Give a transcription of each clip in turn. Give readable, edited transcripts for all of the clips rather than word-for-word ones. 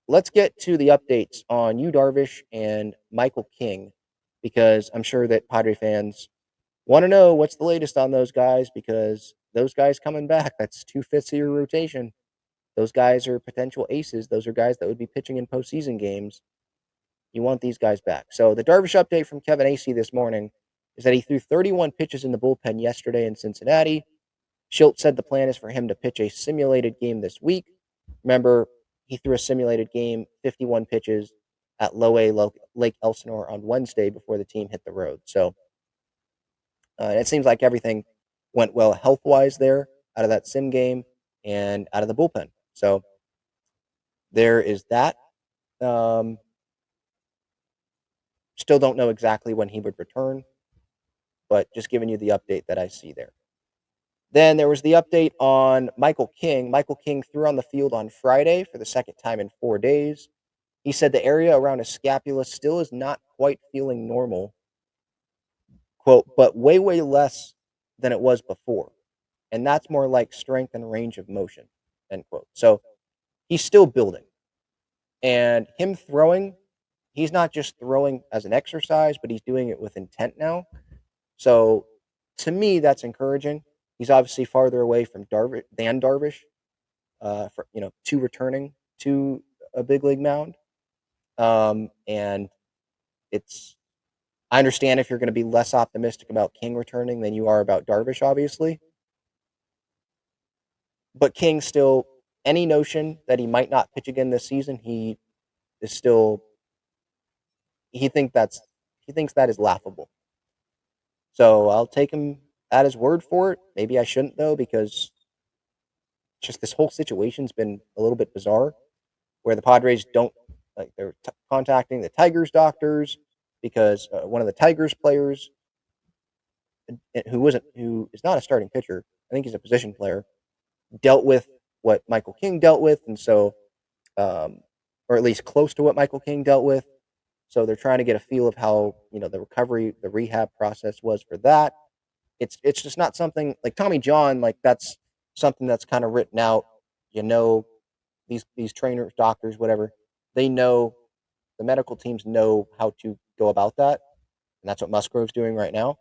let's get to the updates on you, Darvish, and Michael King, because I'm sure that Padre fans want to know what's the latest on those guys because those guys coming back, that's 2/5 of your rotation. Those guys are potential aces. Those are guys that would be pitching in postseason games. You want these guys back. So the Darvish update from Kevin Acee this morning is that he threw 31 pitches in the bullpen yesterday in Cincinnati. Schultz said the plan is for him to pitch a simulated game this week. Remember, he threw a simulated game, 51 pitches at Low A Lake Elsinore on Wednesday before the team hit the road. So it seems like everything went well health wise there out of that sim game and out of the bullpen. So there is that. Um, Still don't know exactly when he would return, but just giving you the update that I see there. Then there was the update on Michael King. Michael King threw on the field on Friday for the second time in 4 days. He said the area around his scapula still is not quite feeling normal, quote, but way, way less than it was before. And that's more like strength and range of motion, end quote. So he's still building. And him throwing, he's not just throwing as an exercise, but he's doing it with intent now. So to me, that's encouraging. He's obviously farther away from Darvish, for to returning to a big league mound. And it's I understand if you're going to be less optimistic about King returning than you are about Darvish, obviously. But King still, any notion that he might not pitch again this season, he is still he think that's he thinks that is laughable. So I'll take him at his word for it. Maybe I shouldn't though, because just this whole situation's been a little bit bizarre, where the Padres don't like they're contacting the Tigers doctors because one of the Tigers players who is not a starting pitcher, I think he's a position player, dealt with what Michael King dealt with, and so um, or at least close to what Michael King dealt with. So they're trying to get a feel of how the recovery, the rehab process was for that. It's just not something like Tommy John. Like that's something that's kind of written out. You know, these trainers, doctors, whatever, they know the medical teams know how to go about that, and that's what Musgrove's doing right now.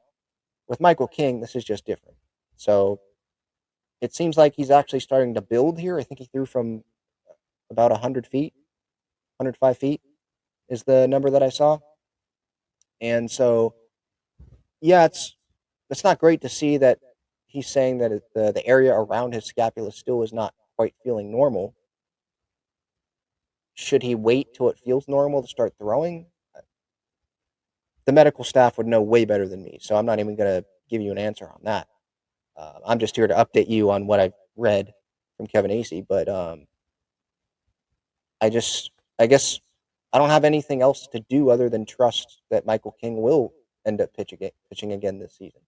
With Michael King, this is just different. So it seems like he's actually starting to build here. I think he threw from about 100 feet, 105 feet is the number that I saw. And so, yeah, it's not great to see that he's saying that the area around his scapula still is not quite feeling normal. Should he wait till it feels normal to start throwing? The medical staff would know way better than me, so I'm not even going to give you an answer on that. I'm just here to update you on what I've read from Kevin Acee, but I just, I guess, I don't have anything else to do other than trust that Michael King will end up pitching again this season,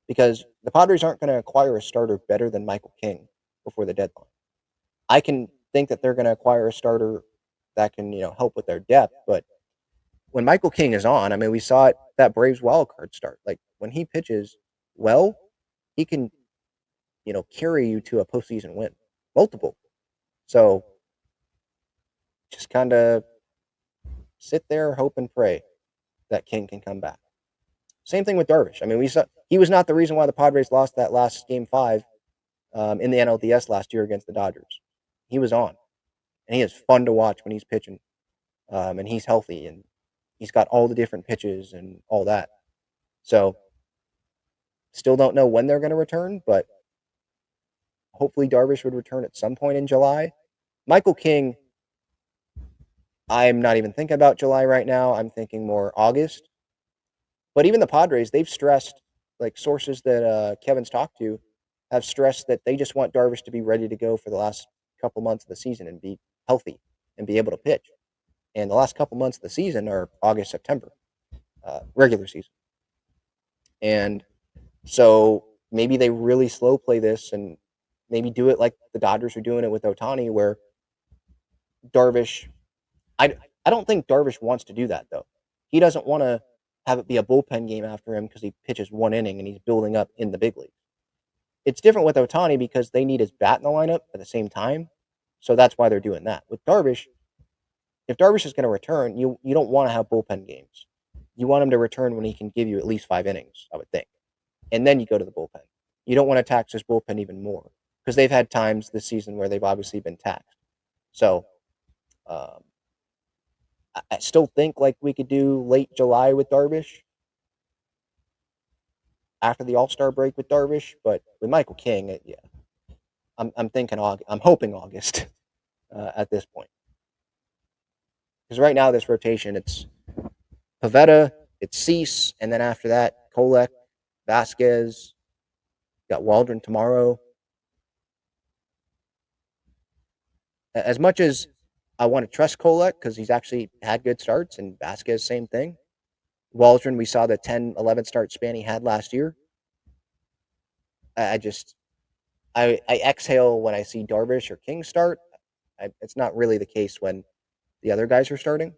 because the Padres aren't going to acquire a starter better than Michael King before the deadline. I can think that they're going to acquire a starter that can help with their depth, but when Michael King is on, I mean, we saw it that Braves wild card start. Like when he pitches well, he can carry you to a postseason win, multiple. So just kind of sit there, hope and pray that King can come back. Same thing with Darvish. I mean, we saw he was not the reason why the Padres lost that last game 5 in the NLDS last year against the Dodgers. He was on, and he is fun to watch when he's pitching, and he's healthy, and he's got all the different pitches and all that. So, still don't know when they're going to return, but hopefully Darvish would return at some point in July. Michael King, I'm not even thinking about July right now. I'm thinking more August. But even the Padres, they've stressed, like sources that Kevin's talked to, have stressed that they just want Darvish to be ready to go for the last couple months of the season and be healthy and be able to pitch. And the last couple months of the season are August, September, regular season. And so maybe they really slow play this and maybe do it like the Dodgers are doing it with Ohtani, where Darvish, I don't think Darvish wants to do that though. He doesn't want to have it be a bullpen game after him because he pitches one inning and he's building up in the big league. It's different with Ohtani because they need his bat in the lineup at the same time. So that's why they're doing that. With Darvish, if Darvish is going to return, you don't want to have bullpen games. You want him to return when he can give you at least 5 innings, I would think, and then you go to the bullpen. You don't want to tax his bullpen even more because they've had times this season where they've obviously been taxed. So um, I still think like we could do late July with Darvish after the All Star break with Darvish, but with Michael King, yeah, I'm thinking August. I'm hoping August at this point because right now this rotation it's Pavetta, it's Cease, and then after that Kolek, Vasquez, got Waldron tomorrow. As much as I want to trust Kolek because he's actually had good starts, and Vasquez same thing. Waldron, we saw the 10, 11 start span he had last year. I just I exhale when I see Darvish or King start. It's not really the case when the other guys are starting.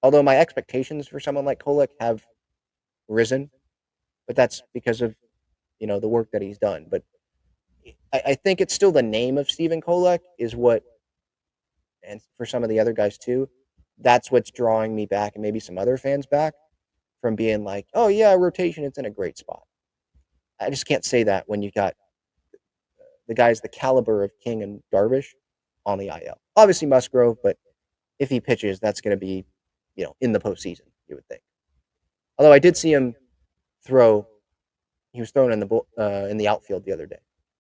Although my expectations for someone like Kolek have risen, but that's because of the work that he's done. But I think it's still the name of Stephen Kolek is what, and for some of the other guys too, that's what's drawing me back and maybe some other fans back from being like, oh yeah, rotation, it's in a great spot. I just can't say that when you got the guys the caliber of King and Darvish on the IL. Obviously Musgrove, but if he pitches, that's going to be, in the postseason, you would think. Although I did see him throw, he was thrown in the outfield the other day.